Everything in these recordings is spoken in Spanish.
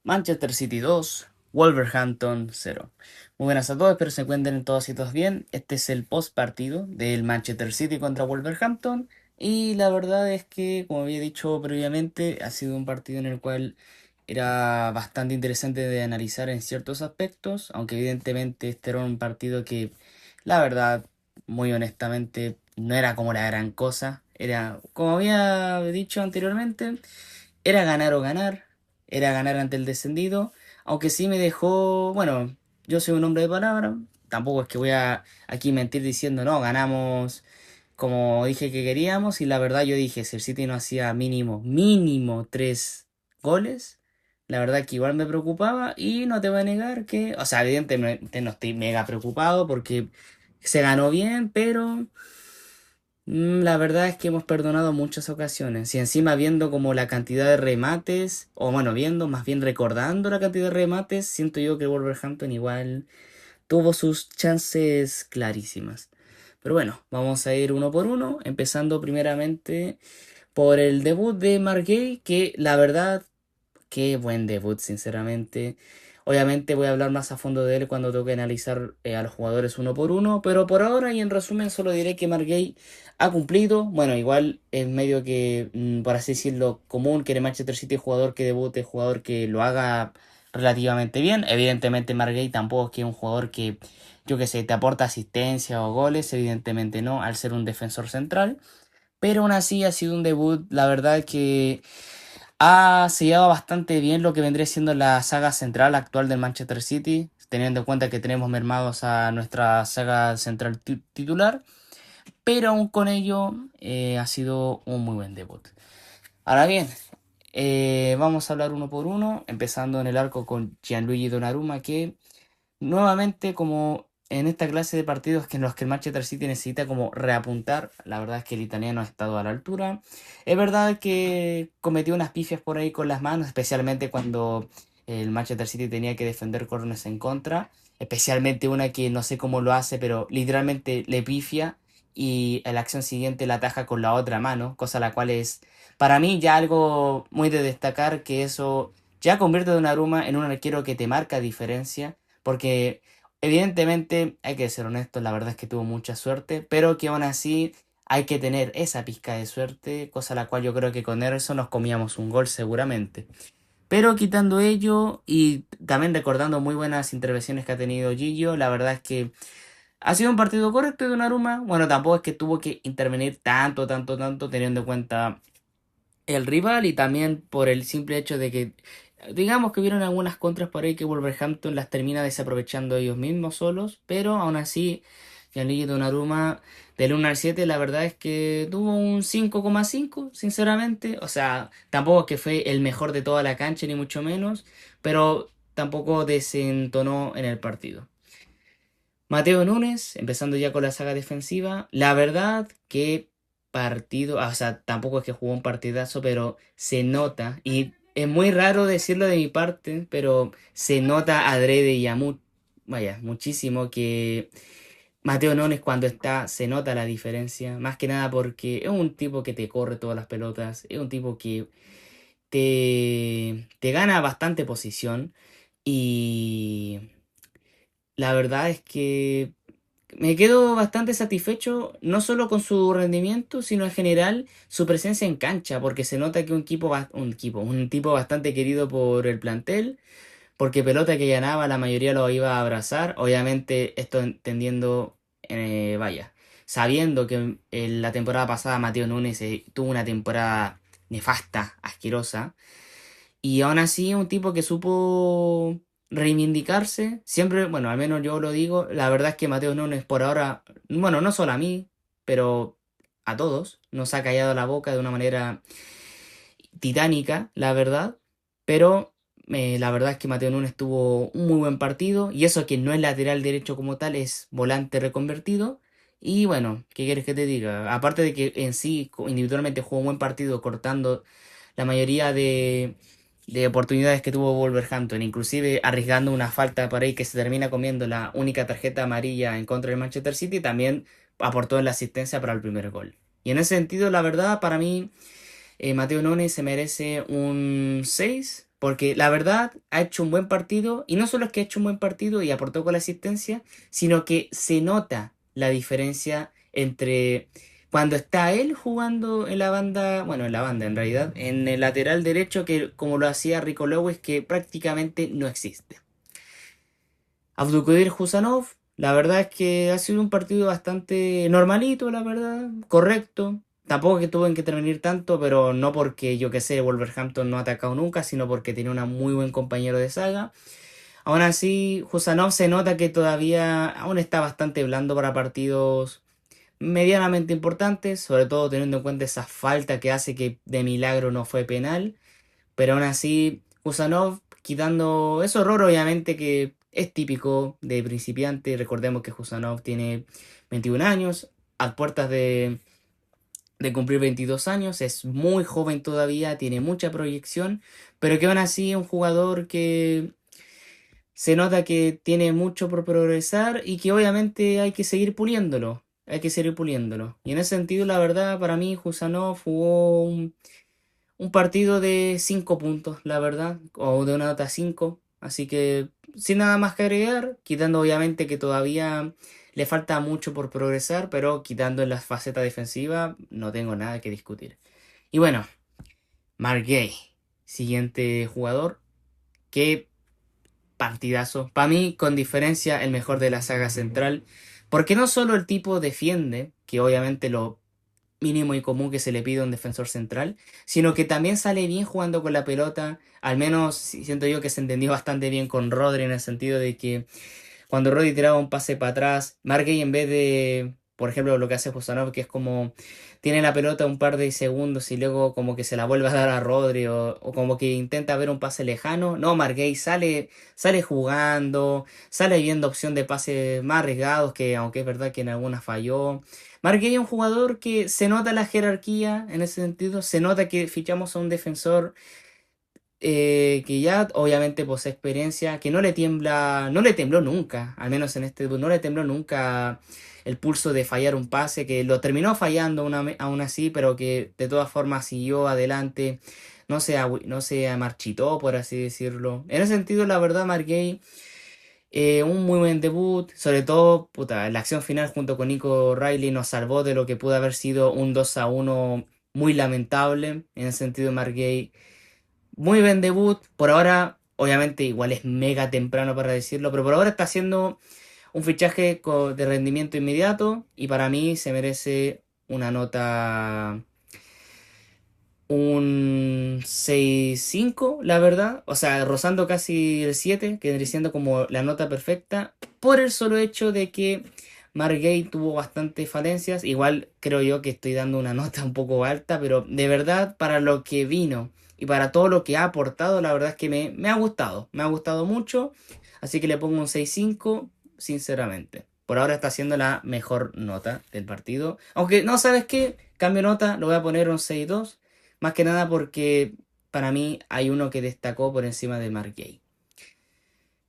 Manchester City 2, Wolverhampton 0. Muy buenas a todos, espero se encuentren todos y todos bien. Este es el post partido del Manchester City contra Wolverhampton. Y la verdad es que, como había dicho previamente, ha sido un partido en el cual era bastante interesante de analizar en ciertos aspectos, aunque evidentemente este era un partido que, la verdad, muy honestamente, no era como la gran cosa. Era, como había dicho anteriormente, era ganar o ganar, era ganar ante el descendido, aunque sí me dejó, bueno, yo soy un hombre de palabra, tampoco es que voy a aquí mentir diciendo, no, ganamos como dije que queríamos, y la verdad yo dije, si el City no hacía mínimo 3 goles, la verdad que igual me preocupaba, y no te voy a negar que, o sea, evidentemente no estoy mega preocupado porque se ganó bien, pero... La verdad es que hemos perdonado muchas ocasiones. Y encima viendo como la cantidad de remates, o bueno, viendo, más bien recordando la cantidad de remates, siento yo que Wolverhampton igual tuvo sus chances clarísimas. Pero bueno, vamos a ir uno por uno, empezando primeramente por el debut de Margay, que la verdad qué buen debut, sinceramente. Obviamente voy a hablar más a fondo de él cuando toque analizar a los jugadores uno por uno, pero por ahora y en resumen solo diré que Margay ha cumplido. Bueno, igual es medio que, por así decirlo, común que en el Manchester City jugador que debute, jugador que lo haga relativamente bien. Evidentemente Margay tampoco es que es un jugador que, yo que sé, te aporta asistencia o goles, evidentemente no, al ser un defensor central. Pero aún así ha sido un debut, la verdad que ha sellado bastante bien lo que vendría siendo la saga central actual del Manchester City, teniendo en cuenta que tenemos mermados a nuestra saga central titular, pero aún con ello ha sido un muy buen debut. Ahora bien, vamos a hablar uno por uno, empezando en el arco con Gianluigi Donnarumma, que nuevamente, como en esta clase de partidos que en los que el Manchester City necesita como reapuntar, la verdad es que el italiano ha estado a la altura. Es verdad que cometió unas pifias por ahí con las manos, especialmente cuando el Manchester City tenía que defender corners en contra, especialmente una que no sé cómo lo hace, pero literalmente le pifia y en la acción siguiente la ataja con la otra mano, cosa la cual es para mí ya algo muy de destacar, que eso ya convierte a Donnarumma en un arquero que te marca diferencia, porque evidentemente hay que ser honestos, la verdad es que tuvo mucha suerte, pero que aún así hay que tener esa pizca de suerte, cosa la cual yo creo que con eso nos comíamos un gol seguramente. Pero quitando ello y también recordando muy buenas intervenciones que ha tenido Gillo, la verdad es que ha sido un partido correcto de Donnarumma. Bueno, tampoco es que tuvo que intervenir tanto, teniendo en cuenta el rival, y también por el simple hecho de que, digamos que hubieron algunas contras por ahí que Wolverhampton las termina desaprovechando ellos mismos solos, pero aún así, Gianluigi Donnarumma del 1 al 7 la verdad es que tuvo un 5,5 sinceramente. O sea, tampoco es que fue el mejor de toda la cancha, ni mucho menos, pero tampoco desentonó en el partido. Mateo Núñez, empezando ya con la saga defensiva, la verdad que partido, o sea, tampoco es que jugó un partidazo, pero se nota, y es muy raro decirlo de mi parte, pero se nota adrede y vaya, muchísimo que Mateo Núñez cuando está, se nota la diferencia, más que nada porque es un tipo que te corre todas las pelotas, es un tipo que te gana bastante posición, y la verdad es que me quedo bastante satisfecho, no solo con su rendimiento, sino en general su presencia en cancha, porque se nota que un tipo bastante querido por el plantel, porque pelota que ganaba la mayoría lo iba a abrazar, obviamente esto entendiendo, vaya, sabiendo que en la temporada pasada Mateo Núñez tuvo una temporada nefasta, asquerosa, y aún así, un tipo que supo reivindicarse, siempre, bueno, al menos yo lo digo, la verdad es que Mateo Núñez por ahora, bueno, no solo a mí, pero a todos, nos ha callado la boca de una manera titánica, la verdad, pero la verdad es que Mateo Núñez tuvo un muy buen partido, y eso que no es lateral derecho como tal, es volante reconvertido. Y bueno, ¿qué quieres que te diga? Aparte de que en sí individualmente jugó un buen partido cortando la mayoría de oportunidades que tuvo Wolverhampton, inclusive arriesgando una falta por ahí que se termina comiendo la única tarjeta amarilla en contra del Manchester City, también aportó en la asistencia para el primer gol. Y en ese sentido, la verdad, para mí, Mateo Núñez se merece un 6, Porque la verdad ha hecho un buen partido, y no solo es que ha hecho un buen partido y aportó con la asistencia, sino que se nota la diferencia entre cuando está él jugando en la banda, bueno, en la banda en realidad, en el lateral derecho, que como lo hacía Rico Lewis, que prácticamente no existe. Abdulkadir Husanov, la verdad es que ha sido un partido bastante normalito, la verdad, correcto. Tampoco que tuvo que intervenir tanto, pero no porque yo que sé, Wolverhampton no ha atacado nunca, sino porque tiene un muy buen compañero de saga. Aún así, Husanov se nota que todavía aún está bastante blando para partidos medianamente importantes, sobre todo teniendo en cuenta esa falta que hace que de milagro no fue penal. Pero aún así, Kusanov, quitando ese error, obviamente que es típico de principiante. Recordemos que Kusanov tiene 21 años, a puertas de cumplir 22 años, es muy joven todavía, tiene mucha proyección, pero que aún así es un jugador que se nota que tiene mucho por progresar y que obviamente hay que seguir puliéndolo. Hay que seguir puliéndolo. Y en ese sentido, la verdad, para mí, Kusanov jugó un partido de 5 puntos, la verdad, o de una nota 5. Así que sin nada más que agregar, quitando obviamente que todavía le falta mucho por progresar, pero quitando en la faceta defensiva no tengo nada que discutir. Y bueno, Mark Gay, siguiente jugador, qué partidazo. Para mí, con diferencia, el mejor de la saga central, porque no solo el tipo defiende, que obviamente lo mínimo y común que se le pide a un defensor central, sino que también sale bien jugando con la pelota. Al menos siento yo que se entendió bastante bien con Rodri en el sentido de que cuando Rodri tiraba un pase para atrás, Marguey en vez de, por ejemplo, lo que hace Justanov, que es como tiene la pelota un par de segundos y luego como que se la vuelve a dar a Rodri o como que intenta ver un pase lejano. No, Marguey sale jugando, sale viendo opción de pases más arriesgados que aunque es verdad que en algunas falló. Marguey es un jugador que se nota la jerarquía en ese sentido, se nota que fichamos a un defensor que ya obviamente posee experiencia, que no le tembló nunca, al menos en este debut, no le tembló nunca el pulso de fallar un pase, que lo terminó fallando aún así, pero que de todas formas siguió adelante, no se marchitó, por así decirlo. En ese sentido, la verdad, Marguey, un muy buen debut, sobre todo, puta, la acción final junto con Nico Riley nos salvó de lo que pudo haber sido un 2-1 muy lamentable, en el sentido de Marguey muy buen debut. Por ahora, obviamente, igual es mega temprano para decirlo, pero por ahora está haciendo un fichaje de rendimiento inmediato y para mí se merece una nota, un 6,5 la verdad. O sea, rozando casi el 7 que vendría siendo como la nota perfecta, por el solo hecho de que Margate tuvo bastantes falencias. Igual creo yo que estoy dando una nota un poco alta, pero de verdad para lo que vino y para todo lo que ha aportado, la verdad es que me ha gustado mucho. Así que le pongo un 6,5 sinceramente. Por ahora está siendo la mejor nota del partido. Aunque no, ¿sabes qué? Cambio nota, lo voy a poner un 6,2. Más que nada porque para mí hay uno que destacó por encima de Mark Gay.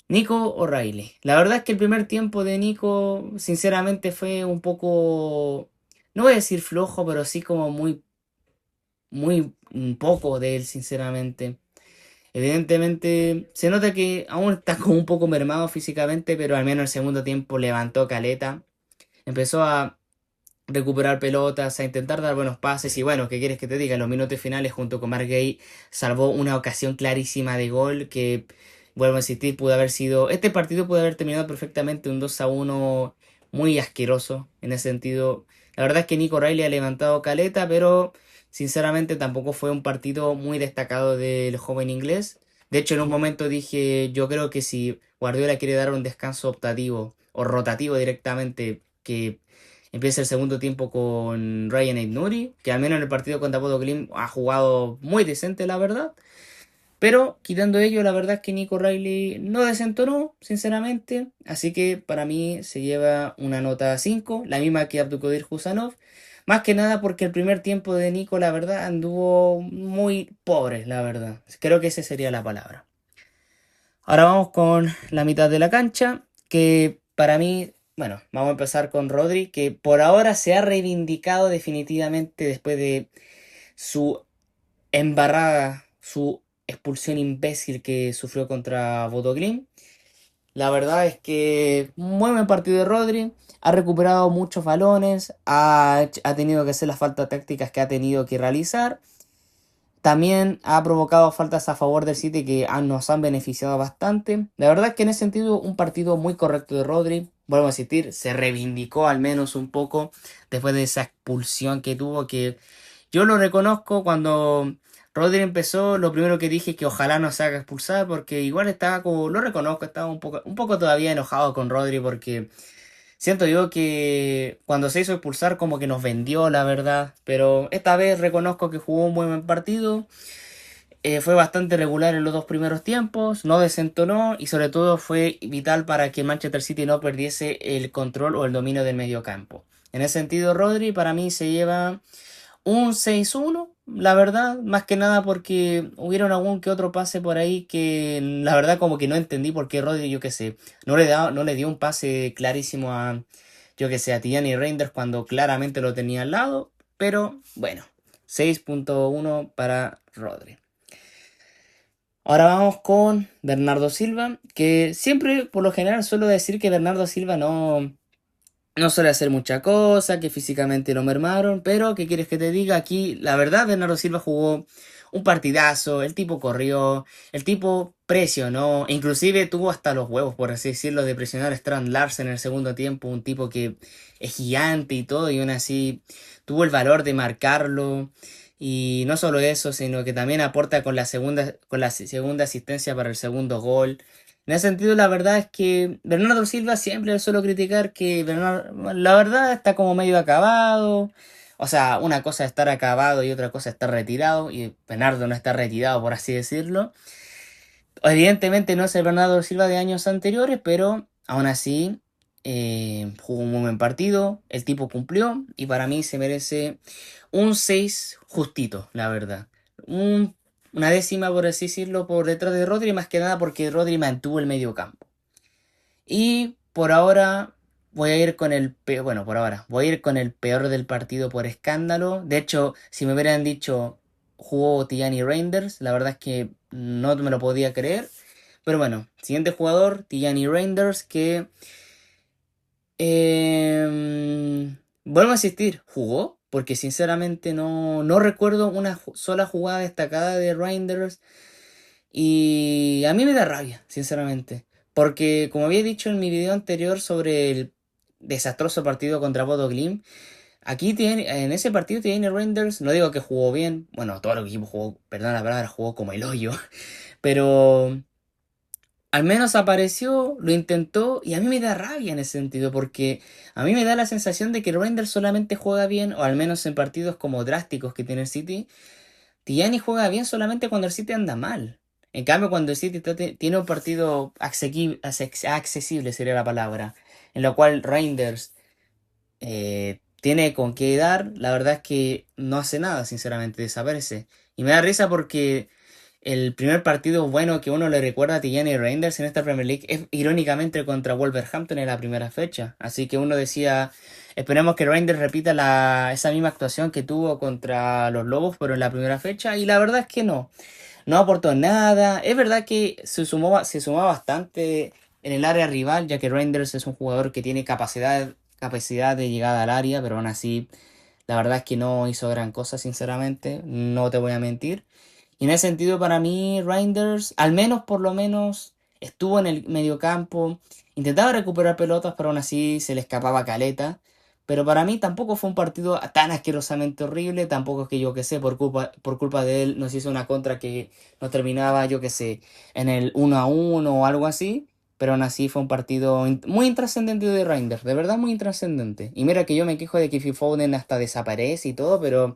Nico O'Reilly. La verdad es que el primer tiempo de Nico, sinceramente, fue un poco, no voy a decir flojo, pero sí como muy un poco de él, sinceramente. Evidentemente, se nota que aún está como un poco mermado físicamente, pero al menos el segundo tiempo levantó caleta. Empezó a recuperar pelotas, a intentar dar buenos pases y bueno, ¿qué quieres que te diga? En los minutos finales junto con Mark Gay salvó una ocasión clarísima de gol que, vuelvo a insistir, pudo haber sido, este partido pudo haber terminado perfectamente un 2-1 muy asqueroso en ese sentido. La verdad es que Nico Riley ha levantado caleta, pero sinceramente tampoco fue un partido muy destacado del joven inglés. De hecho, en un momento dije, yo creo que si Guardiola quiere dar un descanso optativo o rotativo directamente, que empieza el segundo tiempo con Ryan Aït-Nouri, que al menos en el partido contra Bodo Glimt ha jugado muy decente, la verdad. Pero quitando ello, la verdad es que Nico Riley no desentonó, sinceramente. Así que para mí se lleva una nota 5, la misma que Abdulkadir Husanov. Más que nada porque el primer tiempo de Nico, la verdad, anduvo muy pobre, la verdad. Creo que esa sería la palabra. Ahora vamos con la mitad de la cancha, que para mí, bueno, vamos a empezar con Rodri, que por ahora se ha reivindicado definitivamente después de su embarrada, su expulsión imbécil que sufrió contra Bodo Glimt. La verdad es que muy buen partido de Rodri, ha recuperado muchos balones, ha tenido que hacer las faltas tácticas que ha tenido que realizar. También ha provocado faltas a favor del City que nos han beneficiado bastante. La verdad es que en ese sentido un partido muy correcto de Rodri. Vuelvo a insistir, se reivindicó al menos un poco después de esa expulsión que tuvo, que yo lo reconozco. Cuando Rodri empezó, lo primero que dije es que ojalá no se haga expulsar, porque igual estaba como, lo reconozco, estaba un poco todavía enojado con Rodri, porque siento yo que cuando se hizo expulsar como que nos vendió, la verdad. Pero esta vez reconozco que jugó un buen partido. Fue bastante regular en los dos primeros tiempos, no desentonó y sobre todo fue vital para que Manchester City no perdiese el control o el dominio del mediocampo. En ese sentido, Rodri para mí se lleva un 6-1, la verdad, más que nada porque hubieron algún que otro pase por ahí que la verdad como que no entendí por qué Rodri, yo qué sé, no le dio un pase clarísimo a, yo que sé, a Tijani Reinders cuando claramente lo tenía al lado, pero bueno, 6.1 para Rodri. Ahora vamos con Bernardo Silva, que siempre por lo general suelo decir que Bernardo Silva no suele hacer mucha cosa, que físicamente lo mermaron, pero ¿qué quieres que te diga? Aquí, la verdad, Bernardo Silva jugó un partidazo, el tipo corrió, el tipo presionó, e inclusive tuvo hasta los huevos, por así decirlo, de presionar a Strand Larsen en el segundo tiempo, un tipo que es gigante y todo, y aún así tuvo el valor de marcarlo. Y no solo eso, sino que también aporta con la segunda asistencia para el segundo gol. En ese sentido, la verdad es que Bernardo Silva siempre le suelo criticar que la verdad está como medio acabado. O sea, una cosa es estar acabado y otra cosa es estar retirado. Y Bernardo no está retirado, por así decirlo. Evidentemente no es el Bernardo Silva de años anteriores, pero aún así jugó un muy buen partido. El tipo cumplió y para mí se merece un 6 justito, la verdad. Un- una décima, por así decirlo, por detrás de Rodri, más que nada porque Rodri mantuvo el medio campo. Y por ahora voy a ir con bueno, por ahora, voy a ir con el peor del partido por escándalo. De hecho, si me hubieran dicho jugó Tijani Reinders, la verdad es que no me lo podía creer. Pero bueno, siguiente jugador, Tijani Reinders, que vuelvo a insistir, jugó, porque sinceramente no recuerdo una sola jugada destacada de Reinders. Y a mí me da rabia, sinceramente. Porque como había dicho en mi video anterior sobre el desastroso partido contra Bodo Glimt, en ese partido tiene Reinders, no digo que jugó bien, bueno, todo el equipo jugó, perdón la palabra, jugó como el hoyo, pero al menos apareció, lo intentó y a mí me da rabia en ese sentido, porque a mí me da la sensación de que Reinders solamente juega bien, o al menos en partidos como drásticos que tiene el City, Tijani juega bien solamente cuando el City anda mal. En cambio, cuando el City tiene un partido accesible, sería la palabra, en lo cual Reinders tiene con qué dar, la verdad es que no hace nada, sinceramente, desaparece. Y me da risa porque el primer partido bueno que uno le recuerda a Tijani Reinders en esta Premier League es irónicamente contra Wolverhampton en la primera fecha. Así que uno decía, esperemos que Reinders repita esa misma actuación que tuvo contra los Lobos, pero en la primera fecha. Y la verdad es que no aportó nada. Es verdad que se sumó bastante en el área rival, ya que Reinders es un jugador que tiene capacidad de llegada al área, pero aún así, la verdad es que no hizo gran cosa, sinceramente. No te voy a mentir. Y en ese sentido, para mí, Reinders, al menos por lo menos, estuvo en el mediocampo, intentaba recuperar pelotas, pero aún así se le escapaba caleta. Pero para mí tampoco fue un partido tan asquerosamente horrible, tampoco es que yo que sé, por culpa de él nos hizo una contra que nos terminaba, yo que sé, en el 1-1 o algo así. Pero aún así fue un partido muy intrascendente de Reinders, de verdad muy intrascendente. Y mira que yo me quejo de que Phil Foden hasta desaparece y todo, pero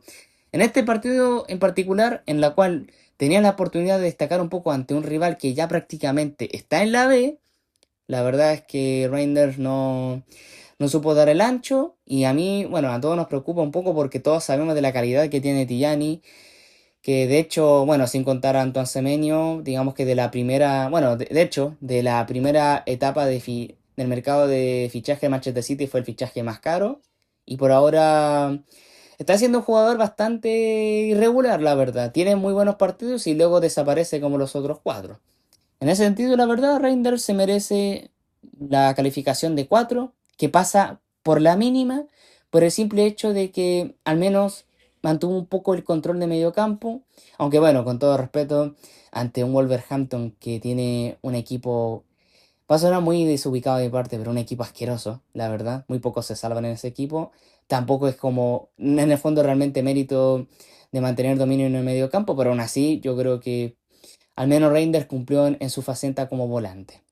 en este partido en particular, en la cual tenía la oportunidad de destacar un poco ante un rival que ya prácticamente está en la B, la verdad es que Reinders no supo dar el ancho y a mí, bueno, a todos nos preocupa un poco porque todos sabemos de la calidad que tiene Tijani, que de hecho, bueno, sin contar a Antoine Semenyo, digamos que de la primera, bueno, de hecho, de la primera etapa del mercado de fichaje de Manchester City fue el fichaje más caro y por ahora está siendo un jugador bastante irregular, la verdad. Tiene muy buenos partidos y luego desaparece como los otros cuatro. En ese sentido, la verdad, Reinders se merece la calificación de 4 que pasa por la mínima, por el simple hecho de que al menos mantuvo un poco el control de medio campo, aunque bueno, con todo respeto, ante un Wolverhampton que tiene un equipo, va a sonar muy desubicado de mi parte, pero un equipo asqueroso, la verdad, muy pocos se salvan en ese equipo, tampoco es como, en el fondo realmente mérito de mantener dominio en el medio campo, pero aún así yo creo que al menos Reinders cumplió en su faceta como volante.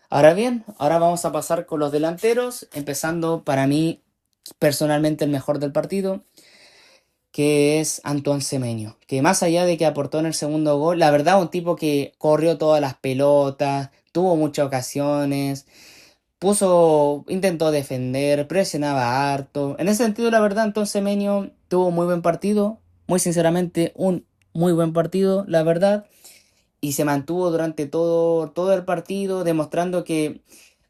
Ahora bien, ahora vamos a pasar con los delanteros, empezando para mí personalmente el mejor del partido, que es Antoine Semenyo, que más allá de que aportó en el segundo gol, la verdad un tipo que corrió todas las pelotas, tuvo muchas ocasiones, intentó defender, presionaba harto. En ese sentido, la verdad, Antoine Semenyo tuvo un muy buen partido, muy sinceramente un muy buen partido, la verdad y se mantuvo durante todo el partido, demostrando que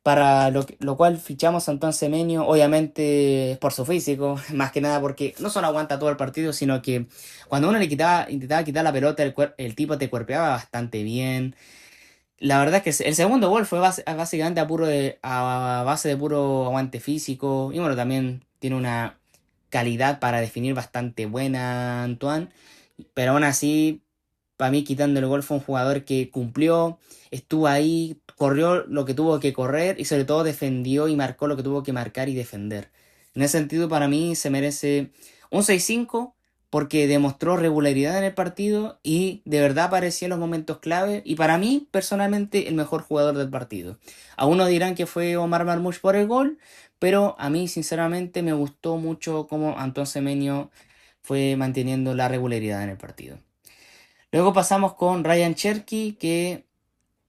para lo cual fichamos a Antón Semenyo, obviamente es por su físico, más que nada porque no solo aguanta todo el partido, sino que cuando uno intentaba quitar la pelota, el tipo te cuerpeaba bastante bien. La verdad es que el segundo gol fue básicamente a base de puro aguante físico, y bueno, también tiene una calidad para definir bastante buena Antoine, pero aún así para mí, quitando el gol, fue un jugador que cumplió, estuvo ahí, corrió lo que tuvo que correr y sobre todo defendió y marcó lo que tuvo que marcar y defender. En ese sentido, para mí se merece un 6-5 porque demostró regularidad en el partido y de verdad aparecía en los momentos clave y para mí, personalmente, el mejor jugador del partido. Algunos dirán que fue Omar Marmoush por el gol, pero a mí, sinceramente, me gustó mucho cómo Antón Semenyo fue manteniendo la regularidad en el partido. Luego pasamos con Ryan Cherky, que,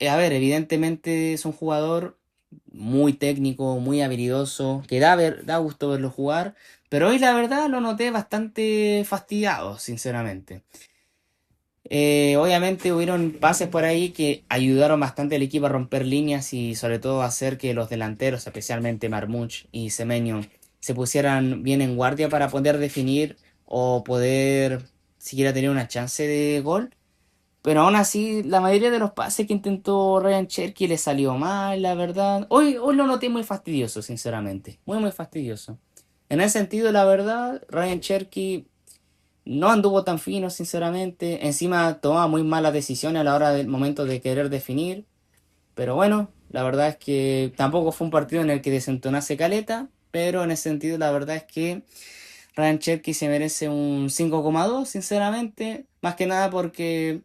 a ver, evidentemente es un jugador muy técnico, muy habilidoso, que da gusto verlo jugar, pero hoy la verdad lo noté bastante fastidiado, sinceramente. Obviamente hubieron pases por ahí que ayudaron bastante al equipo a romper líneas y sobre todo a hacer que los delanteros, especialmente Marmuch y Semenyo, se pusieran bien en guardia para poder definir o poder siquiera tener una chance de gol. Pero aún así, la mayoría de los pases que intentó Ryan Cherky le salió mal, la verdad. Hoy lo noté muy fastidioso, sinceramente. Muy fastidioso. En ese sentido, la verdad, Ryan Cherky no anduvo tan fino, sinceramente. Encima tomaba muy malas decisiones a la hora del momento de querer definir. Pero bueno, la verdad es que tampoco fue un partido en el que desentonase caleta. Pero en ese sentido, la verdad es que Ryan Cherky se merece un 5,2 sinceramente. Más que nada porque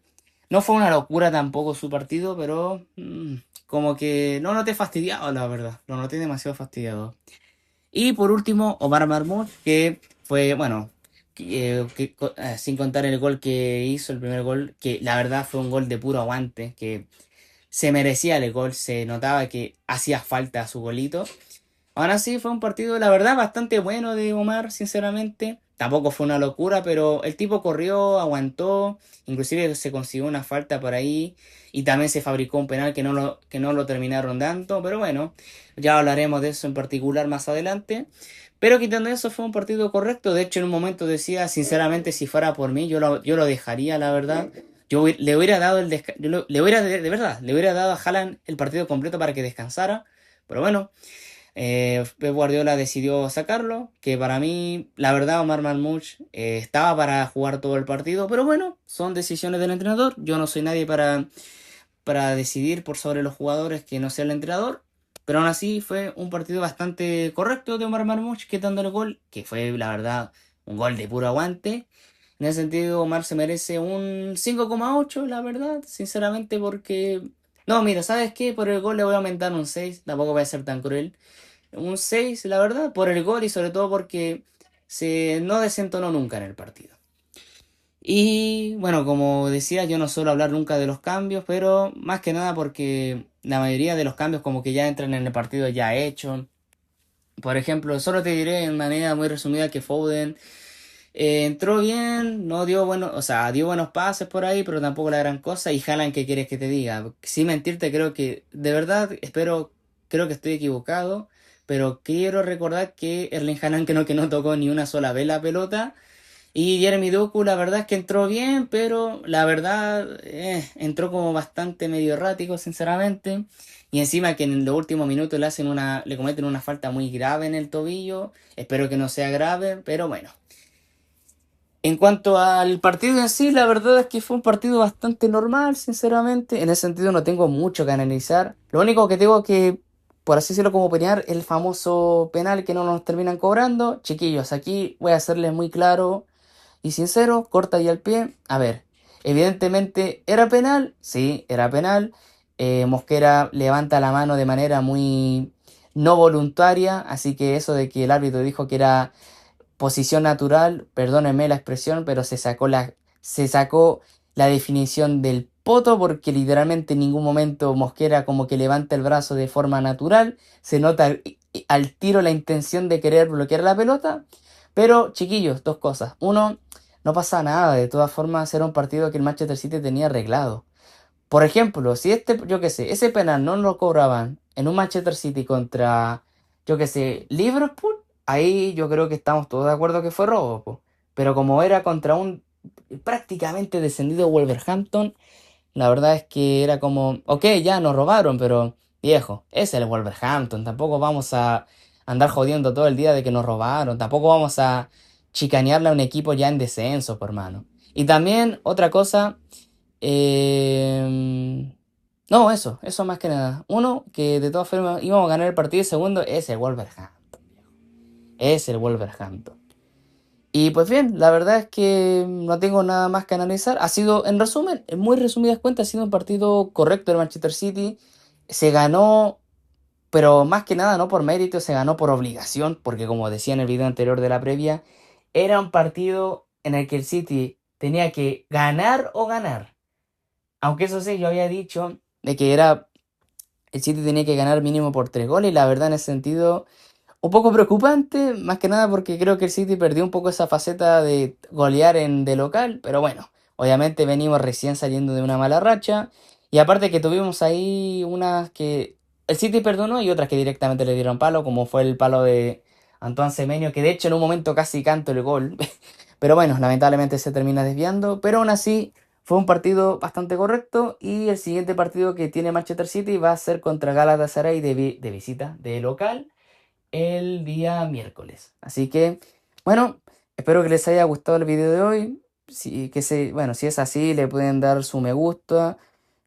no fue una locura tampoco su partido, pero como que lo noté fastidiado, la verdad. Lo noté demasiado fastidiado. Y por último, Omar Marmoush, que fue, bueno, sin contar el gol que hizo, el primer gol, que la verdad fue un gol de puro aguante, que se merecía el gol, se notaba que hacía falta su golito. Ahora sí, fue un partido, la verdad, bastante bueno de Omar, sinceramente. Tampoco fue una locura, pero el tipo corrió, aguantó, inclusive se consiguió una falta por ahí y también se fabricó un penal que no lo terminaron dando, pero bueno, ya hablaremos de eso en particular más adelante. Pero quitando eso, fue un partido correcto. De hecho, en un momento decía, sinceramente, si fuera por mí, yo lo dejaría, la verdad. Le hubiera dado le hubiera, de verdad, le hubiera dado a Haaland el partido completo para que descansara. Pero bueno. Pep Guardiola decidió sacarlo, que para mí, la verdad, Omar Marmoush estaba para jugar todo el partido, pero bueno, son decisiones del entrenador. Yo no soy nadie para decidir por sobre los jugadores que no sea el entrenador, pero aún así fue un partido bastante correcto de Omar Marmoush, que dando el gol, que fue, la verdad, un gol de puro aguante. En ese sentido, Omar se merece un 5,8 la verdad, sinceramente, porque... No, mira, ¿sabes qué? Por el gol le voy a aumentar un 6 tampoco voy a ser tan cruel. Un 6 la verdad, por el gol y sobre todo porque no desentonó nunca en el partido. Y bueno, como decía, yo no suelo hablar nunca de los cambios, pero más que nada porque la mayoría de los cambios como que ya entran en el partido ya hecho. Por ejemplo, solo te diré en manera muy resumida que Foden entró bien, no dio buenos, o sea, dio buenos pases por ahí, pero tampoco la gran cosa. Y Haaland, ¿qué quieres que te diga? Sin mentirte, creo que, de verdad, creo que estoy equivocado. pero quiero recordar que Erling Haaland que no tocó ni una sola vez la pelota. Y Jeremy Doku, la verdad es que entró bien, pero la verdad entró como bastante medio errático, sinceramente. Y encima que en los últimos minutos le cometen una falta muy grave en el tobillo. Espero que no sea grave, pero bueno. En cuanto al partido en sí, la verdad es que fue un partido bastante normal, sinceramente. En ese sentido no tengo mucho que analizar. Lo único que tengo que, por así decirlo, como opinar, el famoso penal que no nos terminan cobrando. Chiquillos, aquí voy a hacerles muy claro y sincero, corta y al pie. A ver, evidentemente, ¿era penal? Sí, era penal. Mosquera levanta la mano de manera muy no voluntaria, así que eso de que el árbitro dijo que era posición natural, perdónenme la expresión, pero se sacó la definición del poto porque literalmente en ningún momento Mosquera como que levanta el brazo de forma natural, se nota al tiro la intención de querer bloquear la pelota, pero chiquillos, dos cosas. Uno, no pasa nada, de todas formas era un partido que el Manchester City tenía arreglado. Por ejemplo, si yo qué sé, ese penal no lo cobraban en un Manchester City contra, yo qué sé, Liverpool, ahí yo creo que estamos todos de acuerdo que fue robo, po. Pero como era contra un prácticamente descendido Wolverhampton, la verdad es que era como, ok, ya nos robaron, pero viejo, es el Wolverhampton, tampoco vamos a andar jodiendo todo el día de que nos robaron, tampoco vamos a chicanearle a un equipo ya en descenso, por mano. Y también otra cosa. Eh, no, eso más que nada. Uno, que de todas formas íbamos a ganar el partido. Y segundo, es el Wolverhampton. Es el Wolverhampton. Y pues bien, la verdad es que no tengo nada más que analizar. Ha sido, en resumen, en muy resumidas cuentas, ha sido un partido correcto del Manchester City. Se ganó, pero más que nada no por mérito, se ganó por obligación, porque como decía en el video anterior de la previa, era un partido en el que el City tenía que ganar o ganar. Aunque eso sí, yo había dicho de que era el City tenía que ganar mínimo por 3 goles y la verdad en ese sentido un poco preocupante, más que nada porque creo que el City perdió un poco esa faceta de golear de local, pero bueno, obviamente venimos recién saliendo de una mala racha y aparte que tuvimos ahí unas que el City perdonó y otras que directamente le dieron palo, como fue el palo de Antoine Semenyo, que de hecho en un momento casi canto el gol. Pero bueno, lamentablemente se termina desviando. Pero aún así fue un partido bastante correcto. Y el siguiente partido que tiene Manchester City va a ser contra Galatasaray de visita, de local, el día miércoles. Así que, bueno, espero que les haya gustado el video de hoy. Bueno, si es así, le pueden dar su me gusta,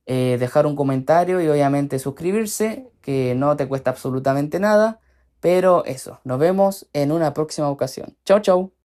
dejar un comentario y obviamente suscribirse, que no te cuesta absolutamente nada. Pero eso, nos vemos en una próxima ocasión. Chau, chau.